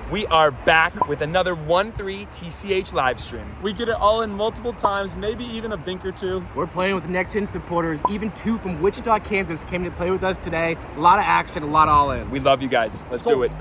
We are back with another 1-3 TCH live stream. We get it all in multiple times, maybe even a bink or two. We're playing with Next Gen supporters. Even two from Wichita, Kansas came to play with us today. A lot of action, a lot of all-ins. We love you guys. Let's do it.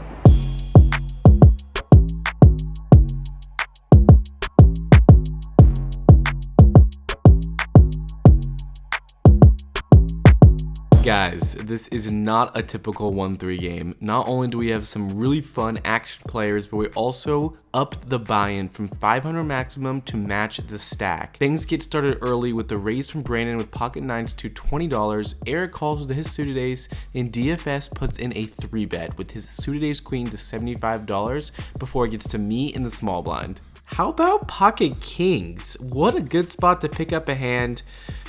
Guys, this is not a typical 1-3 game. Not only do we have some really fun action players, but we also upped the buy-in from 500 maximum to match the stack. Things get started early with the raise from Brandon with pocket nines to $20. Eric calls with his suited ace, and DFS puts in a 3-bet with his suited ace queen to $75 before it gets to me in the small blind. How about pocket kings? What a good spot to pick up a hand.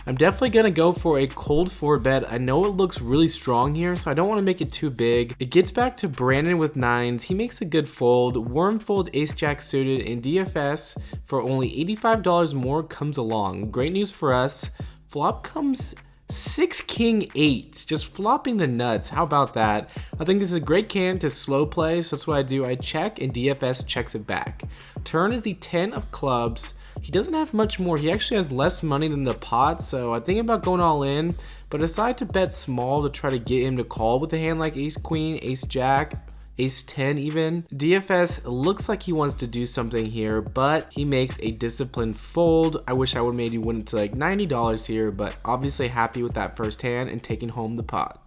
I'm definitely going to go for a cold 4-bet. I know it looks really strong here, so I don't want to make it too big. It gets back to Brandon with nines. He makes a good fold. Worm fold, ace jack suited, and DFS for only $85 more comes along. Great news for us. Flop comes 6 king 8, just flopping the nuts. How about that? I think this is a great can to slow play, so that's what I do. I check and DFS checks it back. Turn is the 10 of clubs. He doesn't have much more. He actually has less money than the pot, so I think about going all in, but I decide to bet small to try to get him to call with a hand like ace queen, ace jack, ace 10 even. DFS looks like he wants to do something here, but he makes a disciplined fold. I wish I would maybe win it to like $90 here, but obviously happy with that first hand and taking home the pot.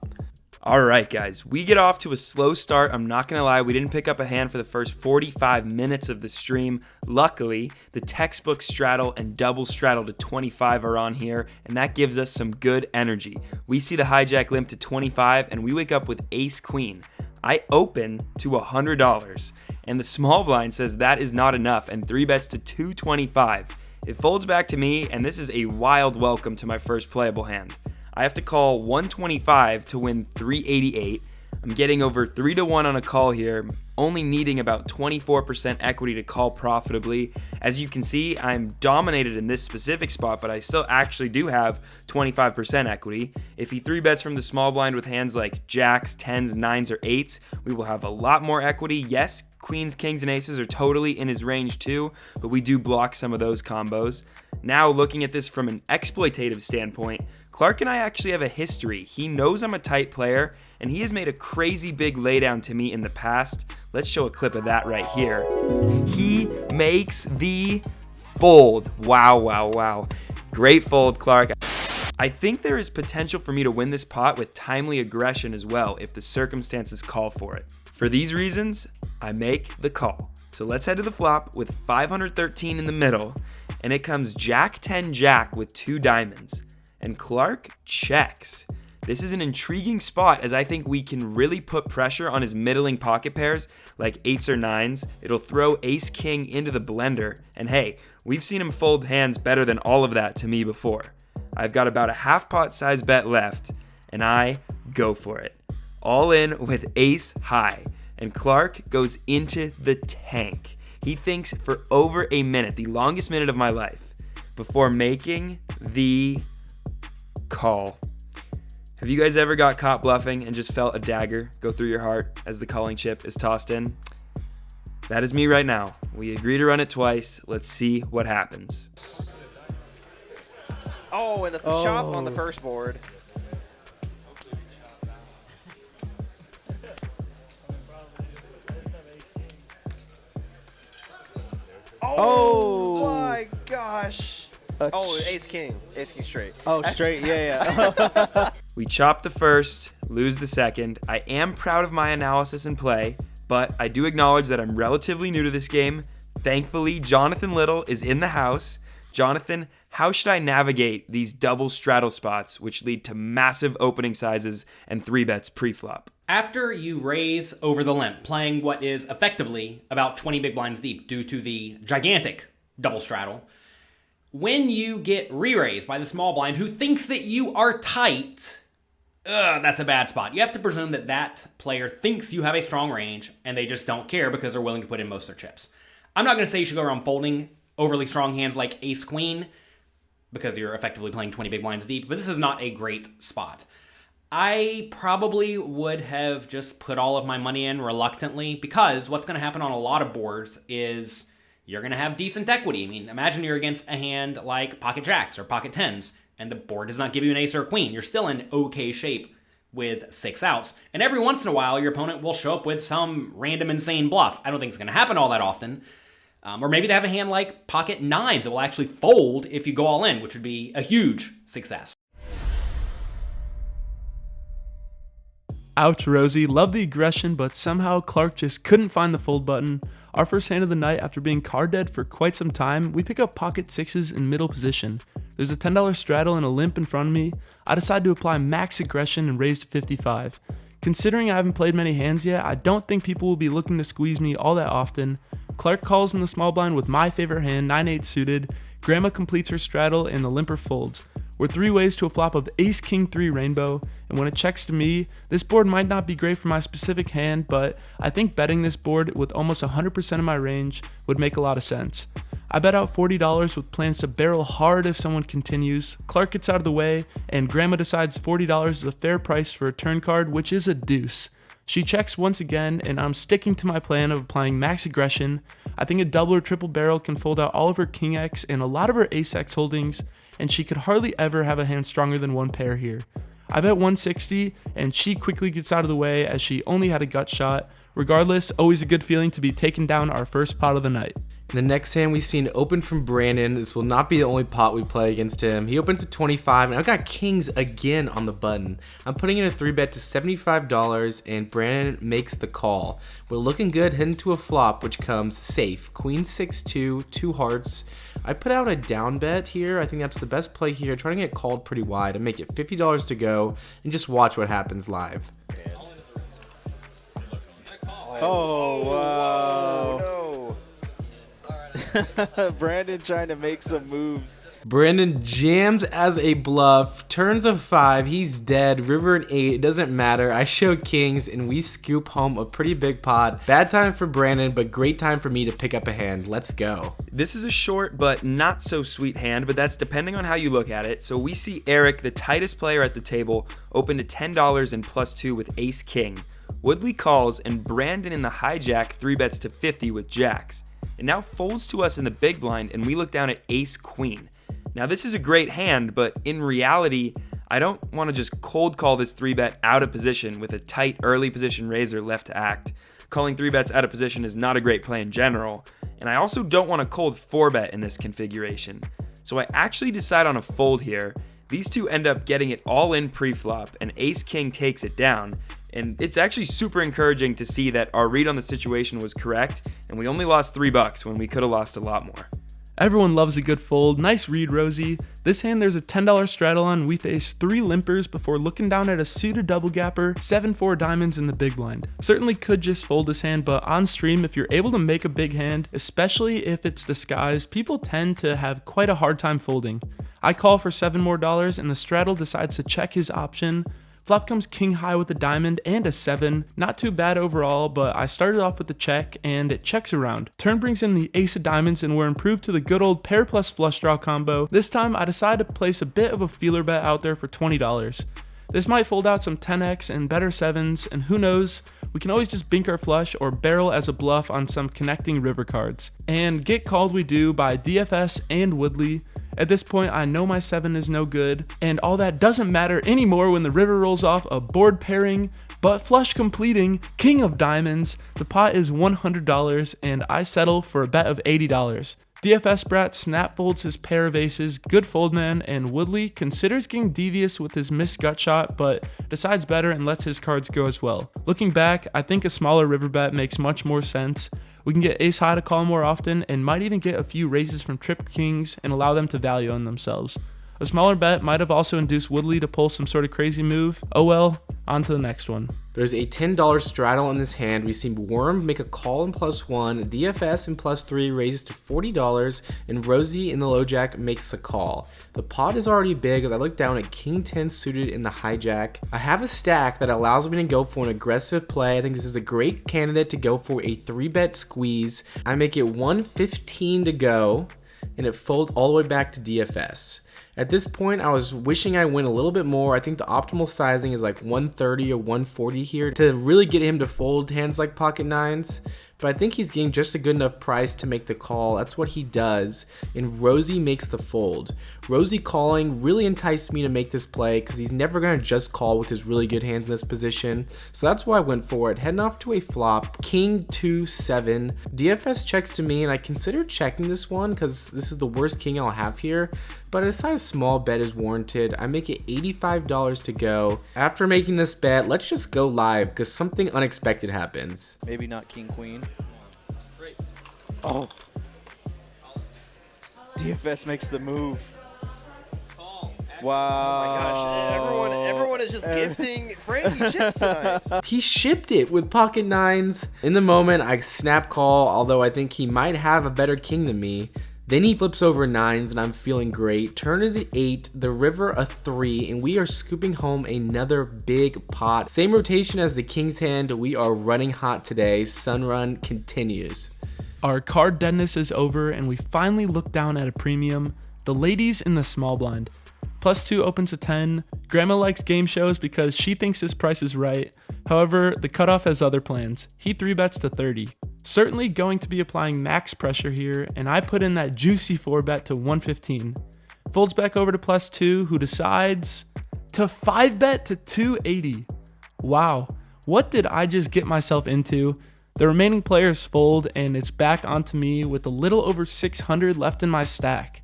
All right, guys, we get off to a slow start. I'm not going to lie, we didn't pick up a hand for the first 45 minutes of the stream. Luckily, the textbook straddle and double straddle to 25 are on here, and that gives us some good energy. We see the hijack limp to 25, and we wake up with ace queen. I open to $100, and the small blind says that is not enough, and 3-bets to 225. It folds back to me, and this is a wild welcome to my first playable hand. I have to call 125 to win 388. I'm getting over 3-1 on a call here, only needing about 24% equity to call profitably. As you can see, I'm dominated in this specific spot, but I still actually do have 25% equity. If he 3-bets from the small blind with hands like jacks, 10s, 9s, or 8s, we will have a lot more equity. Yes, queens, kings, and aces are totally in his range too, but we do block some of those combos. Now, looking at this from an exploitative standpoint, Clark and I actually have a history. He knows I'm a tight player, and he has made a crazy big laydown to me in the past. Let's show a clip of that right here. He makes the fold. Wow, wow, wow. Great fold, Clark. I think there is potential for me to win this pot with timely aggression as well if the circumstances call for it. For these reasons, I make the call. So let's head to the flop with 513 in the middle, and it comes jack 10 jack with 2 diamonds. And Clark checks. This is an intriguing spot as I think we can really put pressure on his middling pocket pairs like 8s or 9s. It'll throw ace king into the blender. And hey, we've seen him fold hands better than all of that to me before. I've got about a half pot size bet left, and I go for it. All in with ace high, and Clark goes into the tank. He thinks for over a minute, the longest minute of my life, before making the call. Have you guys ever got caught bluffing and just felt a dagger go through your heart as the calling chip is tossed in? That is me right now. We agree to run it twice. Let's see what happens. Oh, and that's a chop on the first board. Oh my gosh. Oh, ace king straight. Oh, straight, yeah. We chop the first, lose the second. I am proud of my analysis and play, but I do acknowledge that I'm relatively new to this game. Thankfully, Jonathan Little is in the house. Jonathan, how should I navigate these double straddle spots, which lead to massive opening sizes and 3-bets pre-flop? After you raise over the limp, playing what is effectively about 20 big blinds deep due to the gigantic double straddle, when you get re-raised by the small blind who thinks that you are tight, that's a bad spot. You have to presume that that player thinks you have a strong range and they just don't care because they're willing to put in most of their chips. I'm not going to say you should go around folding overly strong hands like ace queen because you're effectively playing 20 big blinds deep, but this is not a great spot. I probably would have just put all of my money in reluctantly, because what's going to happen on a lot of boards is you're going to have decent equity. I mean, imagine you're against a hand like pocket jacks or pocket tens, and the board does not give you an ace or a queen. You're still in okay shape with 6 outs. And every once in a while, your opponent will show up with some random insane bluff. I don't think it's going to happen all that often. Or maybe they have a hand like pocket nines that will actually fold if you go all in, which would be a huge success. Ouch, Rosie. Love the aggression, but somehow Clark just couldn't find the fold button. Our first hand of the night, after being card dead for quite some time, we pick up pocket sixes in middle position. There's a $10 straddle and a limp in front of me. I decide to apply max aggression and raise to 55. Considering I haven't played many hands yet, I don't think people will be looking to squeeze me all that often. Clark calls in the small blind with my favorite hand, 9-8 suited. Grandma completes her straddle and the limper folds. We're 3 ways to a flop of ace king 3 rainbow, and when it checks to me, this board might not be great for my specific hand, but I think betting this board with almost 100% of my range would make a lot of sense. I bet out $40 with plans to barrel hard if someone continues. Clark gets out of the way, and Grandma decides $40 is a fair price for a turn card, which is a deuce. She checks once again, and I'm sticking to my plan of applying max aggression. I think a double or triple barrel can fold out all of her king X and a lot of her ace X holdings, and she could hardly ever have a hand stronger than one pair here. I bet 160, and she quickly gets out of the way as she only had a gut shot. Regardless, always a good feeling to be taking down our first pot of the night. In the next hand, we see an open from Brandon. This will not be the only pot we play against him. He opens to 25, and I've got kings again on the button. I'm putting in a 3-bet to $75, and Brandon makes the call. We're looking good, heading to a flop, which comes safe. Queen 6-2, 2 hearts. I put out a down bet here. I think that's the best play here. Trying to get called pretty wide and make it $50 to go, and just watch what happens live. Oh, wow. No. Brandon trying to make some moves. Brandon jams as a bluff, turns a 5, he's dead, river an 8, it doesn't matter. I show kings and we scoop home a pretty big pot. Bad time for Brandon, but great time for me to pick up a hand. Let's go. This is a short but not so sweet hand, but that's depending on how you look at it. So we see Eric, the tightest player at the table, open to $10 and +2 with ace king. Woodley calls, and Brandon in the hijack 3-bets to 50 with jacks. It now folds to us in the big blind, and we look down at ace queen. Now this is a great hand, but in reality, I don't want to just cold call this 3-bet out of position with a tight early position raiser left to act. Calling 3-bets out of position is not a great play in general, and I also don't want to cold 4-bet in this configuration. So I actually decide on a fold here. These two end up getting it all in pre-flop, and ace king takes it down. And it's actually super encouraging to see that our read on the situation was correct, and we only lost $3 when we could have lost a lot more. Everyone loves a good fold. Nice read, Rosie. This hand, there's a $10 straddle on. We face 3 limpers before looking down at a suited double gapper, 7-4 diamonds in the big blind. Certainly could just fold this hand, but on stream, if you're able to make a big hand, especially if it's disguised, people tend to have quite a hard time folding. I call for $7 more, and the straddle decides to check his option. Flop comes king high with a diamond and a 7. Not too bad overall, but I started off with the check and it checks around. Turn brings in the ace of diamonds and we're improved to the good old pair plus flush draw combo. This time I decided to place a bit of a feeler bet out there for $20. This might fold out some 10x and better 7s, and who knows, we can always just bink our flush or barrel as a bluff on some connecting river cards. And get called we do by DFS and Woodley. At this point, I know my 7 is no good, and all that doesn't matter anymore when the river rolls off a board pairing, but flush completing, king of diamonds. The pot is $100, and I settle for a bet of $80. DFS Brat snap folds his pair of aces, good fold man, and Woodley considers getting devious with his missed gut shot, but decides better and lets his cards go as well. Looking back, I think a smaller river bet makes much more sense. We can get ace high to call more often, and might even get a few raises from trip kings and allow them to value on themselves. A smaller bet might have also induced Woodley to pull some sort of crazy move. Oh well, on to the next one. There's a $10 straddle in this hand. We see Worm make a call in +1, DFS in +3 raises to $40, and Rosie in the low jack makes the call. The pot is already big as I look down at king 10 suited in the hijack. I have a stack that allows me to go for an aggressive play. I think this is a great candidate to go for a 3-bet squeeze. I make it 115 to go. and it folds all the way back to DFS. At this point, I was wishing I win a little bit more. I think the optimal sizing is like 130 or 140 here to really get him to fold hands like pocket nines. But I think he's getting just a good enough price to make the call. That's what he does, and Rosie makes the fold. Rosie calling really enticed me to make this play because he's never going to just call with his really good hands in this position. So that's why I went for it. Heading off to a flop, King 2-7. DFS checks to me, and I considered checking this one because this is the worst king I'll have here. But I decided a small bet is warranted. I make it $85 to go. After making this bet, let's just go live because something unexpected happens. Maybe not king queen. Oh. DFS makes the move. Wow. Oh my gosh, everyone is just gifting Frankie chips tonight. He shipped it with pocket nines. In the moment, I snap call, although I think he might have a better king than me. Then he flips over nines, and I'm feeling great. Turn is at 8, the river a 3, and we are scooping home another big pot. Same rotation as the king's hand. We are running hot today. Sun run continues. Our card deadness is over, and we finally look down at a premium. The ladies in the small blind. +2 opens to 10. Grandma likes game shows because she thinks his price is right. However, the cutoff has other plans. He 3-bets to 30. Certainly going to be applying max pressure here, and I put in that juicy 4-bet to 115. Folds back over to +2, who decides to 5-bet to 280. Wow, what did I just get myself into? The remaining players fold, and it's back onto me with a little over 600 left in my stack.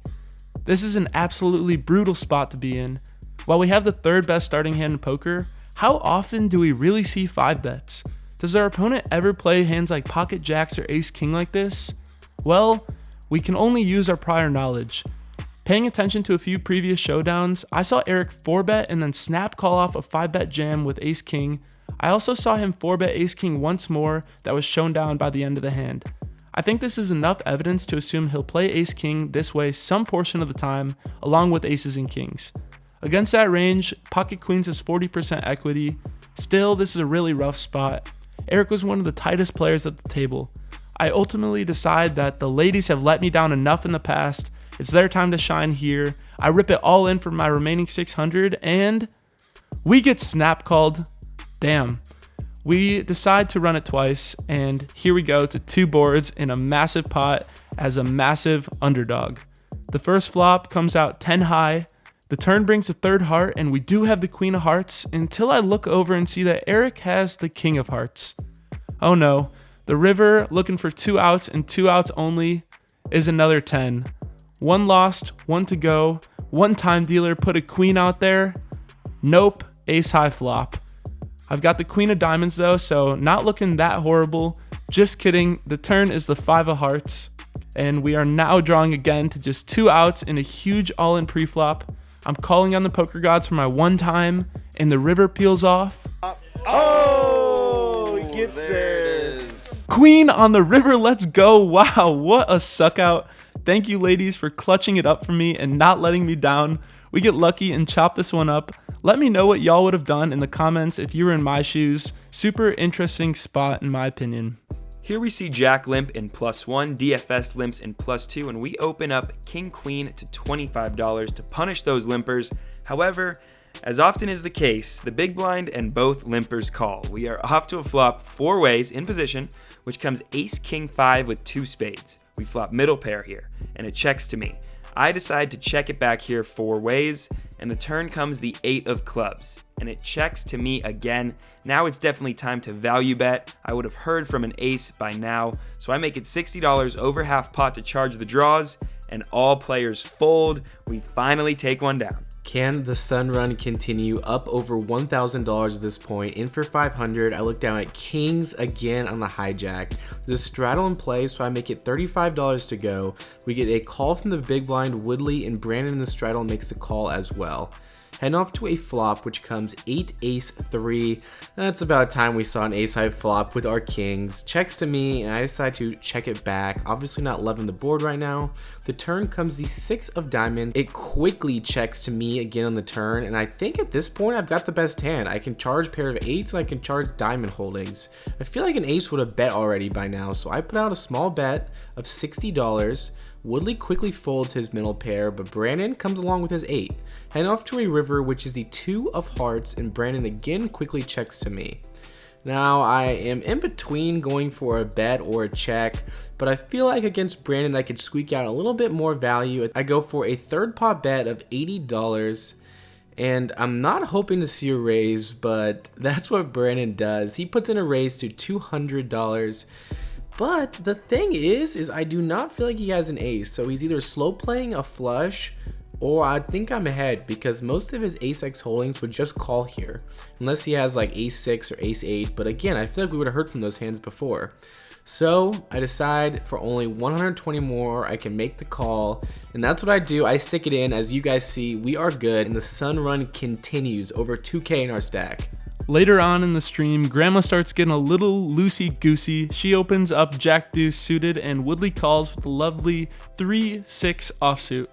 This is an absolutely brutal spot to be in. While we have the third best starting hand in poker, how often do we really see 5-bets? Does our opponent ever play hands like pocket jacks or ace king like this? Well, we can only use our prior knowledge. Paying attention to a few previous showdowns, I saw Eric 4-bet and then snap call off a 5-bet jam with ace king. I also saw him 4-bet ace king once more that was shown down by the end of the hand. I think this is enough evidence to assume he'll play ace king this way some portion of the time, along with aces and kings. Against that range, pocket queens has 40% equity. Still, this is a really rough spot. Eric was one of the tightest players at the table. I ultimately decide that the ladies have let me down enough in the past. It's their time to shine here. I rip it all in for my remaining 600, and we get snap called. Damn. We decide to run it twice, and here we go to 2 boards in a massive pot as a massive underdog. The first flop comes out 10 high. The turn brings the third heart, and we do have the queen of hearts until I look over and see that Eric has the king of hearts. Oh no, the river looking for 2 outs and 2 outs only is another 10. 1 lost, 1 to go. One time dealer put a queen out there. Nope, ace high flop. I've got the queen of diamonds though, so not looking that horrible. Just kidding, the turn is the 5 of hearts, and we are now drawing again to just 2 outs in a huge all-in pre-flop. I'm calling on the poker gods for my 1 time, and the river peels off. Oh, he gets there. It is. Queen on the river, let's go. Wow, what a suck out. Thank you ladies for clutching it up for me and not letting me down. We get lucky and chop this one up. Let me know what y'all would have done in the comments if you were in my shoes. Super interesting spot in my opinion. Here we see Jack limp in +1, DFS limps in +2, and we open up King Queen to $25 to punish those limpers. However, as often is the case, the big blind and both limpers call. We are off to a flop 4 ways in position, which comes Ace King 5 with 2 spades. We flop middle pair here, and it checks to me. I decide to check it back here 4 ways, and the turn comes the 8 of clubs, and it checks to me again. Now it's definitely time to value bet. I would have heard from an ace by now, so I make it $60 over half pot to charge the draws, and all players fold. We finally take one down. Can the sun run continue? Up over $1,000 at this point. In for 500. I look down at kings again on the hijack. There's a straddle in play, so I make it $35 to go. We get a call from the big blind. Woodley and Brandon in the straddle makes the call as well. Heading off to a flop, which comes 8 ace 3. That's about time we saw an ace high flop with our kings. Checks to me, and I decide to check it back. Obviously not loving the board right now. The turn comes the 6 of diamonds. It quickly checks to me again on the turn, and I think at this point I've got the best hand. I can charge pair of 8s, and I can charge diamond holdings. I feel like an ace would have bet already by now, so I put out a small bet of $60. Woodley quickly folds his middle pair, but Brandon comes along with his 8. Heading off to a river, which is the 2 of hearts, and Brandon again quickly checks to me. Now, I am in between going for a bet or a check, but I feel like against Brandon I could squeak out a little bit more value. I go for a third pot bet of $80, and I'm not hoping to see a raise, but that's what Brandon does. He puts in a raise to $200. But the thing is I do not feel like he has an ace, so he's either slow playing a flush, or I think I'm ahead because most of his ace-x holdings would just call here, unless he has like ace-6 or ace-8, but again, I feel like we would have heard from those hands before. So I decide for only 120 more, I can make the call, and that's what I do. I stick it in. As you guys see, we are good, and the sun run continues, over 2K in our stack. Later on in the stream, Grandma starts getting a little loosey-goosey. She opens up Jack Deuce suited, and Woodley calls with a lovely 3-6 offsuit.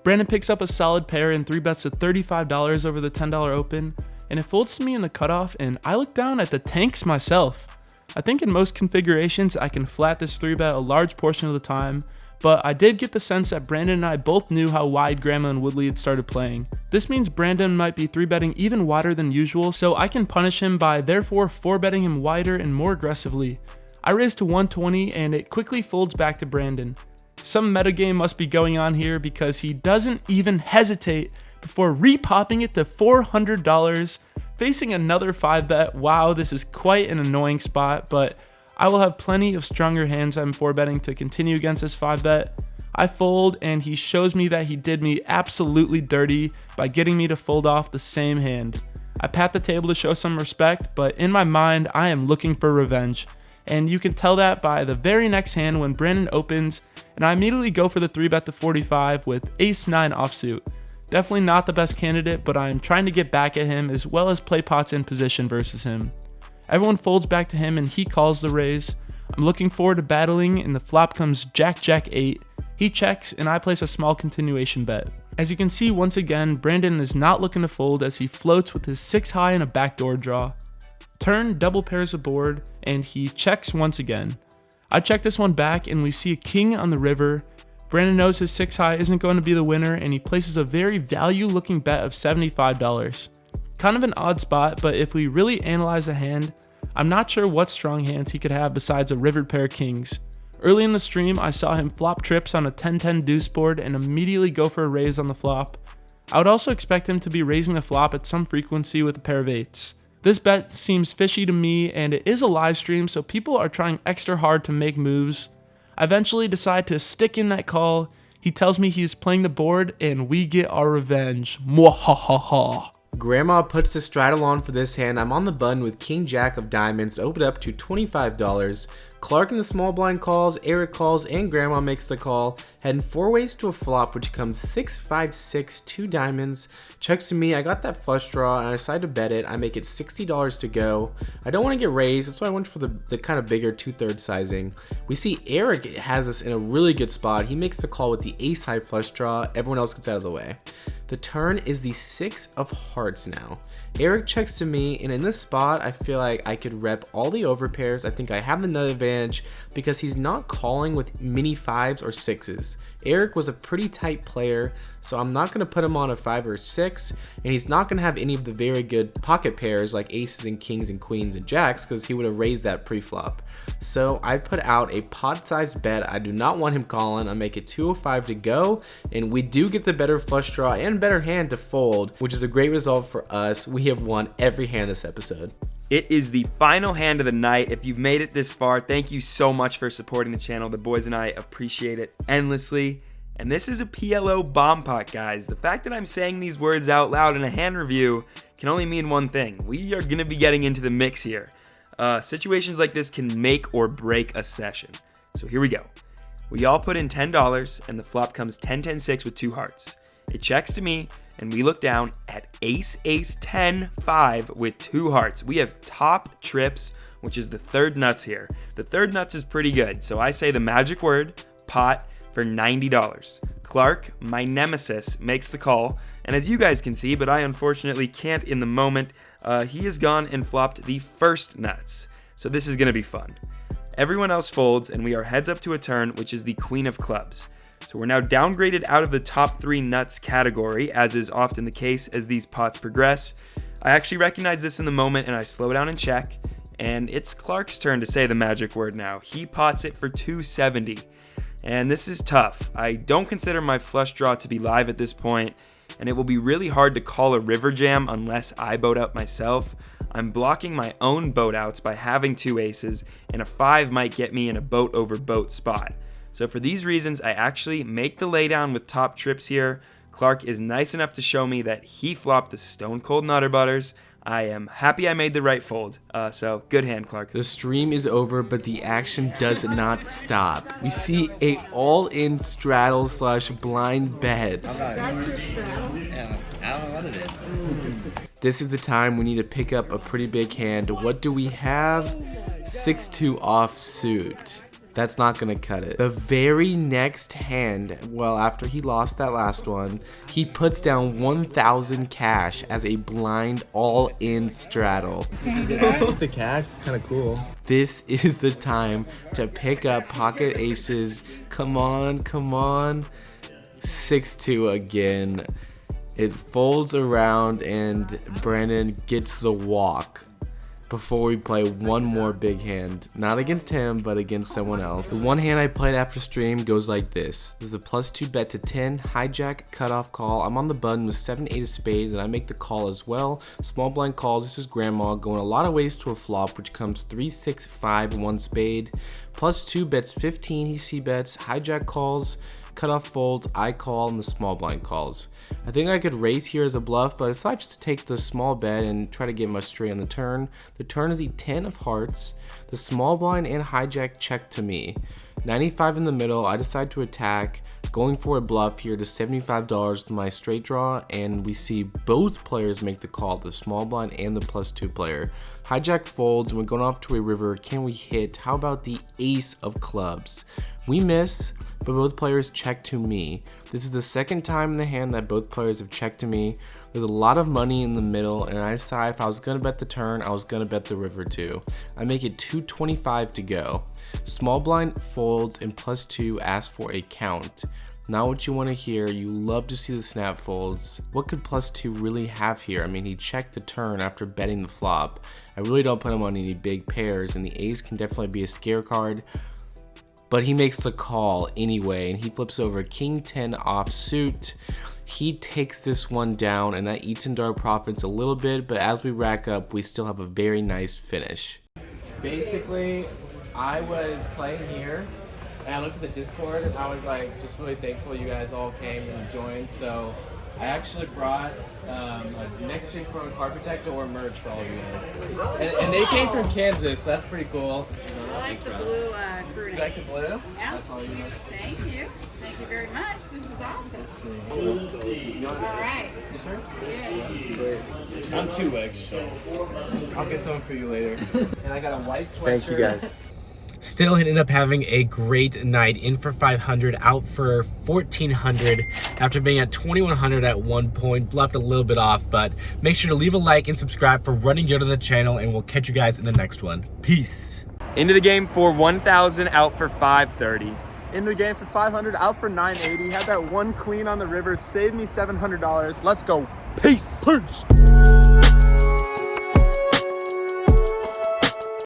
Brandon picks up a solid pair and 3-bets to $35 over the $10 open, and it folds to me in the cutoff, and I look down at the tanks myself. I think in most configurations I can flat this 3-bet a large portion of the time, but I did get the sense that Brandon and I both knew how wide Grandma and Woodley had started playing. This means Brandon might be 3-betting even wider than usual, so I can punish him by therefore 4-betting him wider and more aggressively. I raise to 120 and it quickly folds back to Brandon. Some metagame must be going on here because he doesn't even hesitate before repopping it to $400, facing another 5-bet. Wow, this is quite an annoying spot, but I will have plenty of stronger hands I'm 4-betting to continue against this 5-bet. I fold and he shows me that he did me absolutely dirty by getting me to fold off the same hand. I pat the table to show some respect, but in my mind I am looking for revenge. And you can tell that by the very next hand when Brandon opens, and I immediately go for the 3-bet to 45 with ace-9 offsuit. Definitely not the best candidate, but I am trying to get back at him as well as play pots in position versus him. Everyone folds back to him and he calls the raise. I'm looking forward to battling, and the flop comes Jack-Jack-8. He checks and I place a small continuation bet. As you can see, once again, Brandon is not looking to fold as he floats with his 6-high and a backdoor draw. Turn double pairs the board and he checks once again. I check this one back and we see a king on the river. Brandon knows his 6-high isn't going to be the winner and he places a very value looking bet of $75. Kind of an odd spot, but if we really analyze the hand, I'm not sure what strong hands he could have besides a rivered pair of kings. Early in the stream, I saw him flop trips on a 10-10 deuce board and immediately go for a raise on the flop. I would also expect him to be raising the flop at some frequency with a pair of 8s. This bet seems fishy to me, and it is a live stream, so people are trying extra hard to make moves. I eventually decide to stick in that call. He tells me he's playing the board, and we get our revenge. Mwahaha. Grandma puts the straddle on for this hand. I'm on the button with King Jack of diamonds, open up to $25. Clark in the small blind calls, Eric calls, and Grandma makes the call. Heading 4 ways to a flop, which comes 6-5-6, 2 diamonds. Checks to me, I got that flush draw, and I decide to bet it. I make it $60 to go. I don't want to get raised, that's why I went for the kind of bigger 2/3 sizing. We see Eric has us in a really good spot. He makes the call with the ace-high flush draw. Everyone else gets out of the way. The turn is the 6 of hearts now. Eric checks to me, and in this spot, I feel like I could rep all the overpairs. I think I have the nut advantage because he's not calling with mini 5s or 6s. Eric was a pretty tight player, so I'm not going to put him on a 5 or 6, and he's not going to have any of the very good pocket pairs like aces and kings and queens and jacks because he would have raised that pre-flop. So I put out a pot-sized bet. I do not want him calling. I make it 205 to go, and we do get the better flush draw and better hand to fold, which is a great result for us. We have won every hand this episode. It is the final hand of the night. If you've made it this far, thank you so much for supporting the channel. The boys and I appreciate it endlessly. And this is a PLO bomb pot, guys. The fact that I'm saying these words out loud in a hand review can only mean one thing. We are going to be getting into the mix here. Situations like this can make or break a session. So here we go. We all put in $10 and the flop comes 10-10-6 with 2 hearts. It checks to me and we look down at ace-10-5 with 2 hearts. We have top trips, which is the third nuts here. The third nuts is pretty good, so I say the magic word, pot, for $90. Clark, my nemesis, makes the call, and as you guys can see, but I unfortunately can't in the moment, he has gone and flopped the first nuts. So this is going to be fun. Everyone else folds, and we are heads up to a turn, which is the queen of clubs. So we're now downgraded out of the top 3 nuts category, as is often the case as these pots progress. I actually recognize this in the moment and I slow down and check, and it's Clark's turn to say the magic word now. He pots it for 270. And this is tough. I don't consider my flush draw to be live at this point, and it will be really hard to call a river jam unless I boat out myself. I'm blocking my own boat outs by having 2 aces, and a 5 might get me in a boat over boat spot. So for these reasons, I actually make the laydown with top trips here. Clark is nice enough to show me that he flopped the Stone Cold Nutter Butters. I am happy I made the right fold. So good hand, Clark. The stream is over, but the action does not stop. We see a all-in straddle / blind bet. This is the time we need to pick up a pretty big hand. What do we have? 6-2 offsuit. That's not gonna cut it. The very next hand, well, after he lost that last one, he puts down 1,000 cash as a blind all-in straddle. The cash is kind of cool. This is the time to pick up pocket aces. Come on, come on. 6-2 again. It folds around and Brandon gets the walk before we play one more big hand. Not against him, but against someone else. The one hand I played after stream goes like this. There's a +2 bet to 10, hijack, cutoff call. I'm on the button with 7-8 of spades, and I make the call as well. Small blind calls, this is grandma, going a lot of ways to a flop, which comes 3, 6, 5, 1 spade. +2 bets 15, he c-bets, hijack calls, cutoff folds, I call, and the small blind calls. I think I could raise here as a bluff, but I decided just to take the small bet and try to get my straight on the turn. The turn is the 10 of hearts. The small blind and hijack check to me. 95 in the middle, I decide to attack, going for a bluff here to $75 to my straight draw, and we see both players make the call, the small blind and the +2 player. Hijack folds, and we're going off to a river. Can we hit? How about the ace of clubs? We miss, but both players check to me. This is the second time in the hand that both players have checked to me. There's a lot of money in the middle, and I decide if I was gonna bet the turn, I was gonna bet the river too. I make it 225 to go. Small blind folds and +2 asks for a count. Not what you want to hear. You love to see the snap folds. What could +2 really have here? I mean, he checked the turn after betting the flop. I really don't put him on any big pairs, and the ace can definitely be a scare card. But he makes the call anyway, and he flips over King 10 offsuit. He takes this one down, and that eats into our profits a little bit, but as we rack up, we still have a very nice finish. Basically, I was playing here, and I looked at the Discord, and I was like, just really thankful you guys all came and joined. So I actually brought a Next Gen Pro Card Protector or merch for all of you guys. And they came from Kansas, so that's pretty cool. I like the blue crew You like the blue? Yeah. That's all you know. Thank you. Thank you very much. This is awesome. All right. You sure? I'm 2X, so I'll get some for you later. And I got a white sweatshirt. Thank you, guys. Still ended up having a great night. In for 500, out for 1,400 after being at 2,100 at one point. Left a little bit off, but make sure to leave a like and subscribe for running good on the channel, and we'll catch you guys in the next one. Peace. Into the game for 1,000, out for 530. In the game for 500, out for 980. Had that one queen on the river, saved me $700. Let's go. Peace. Peace.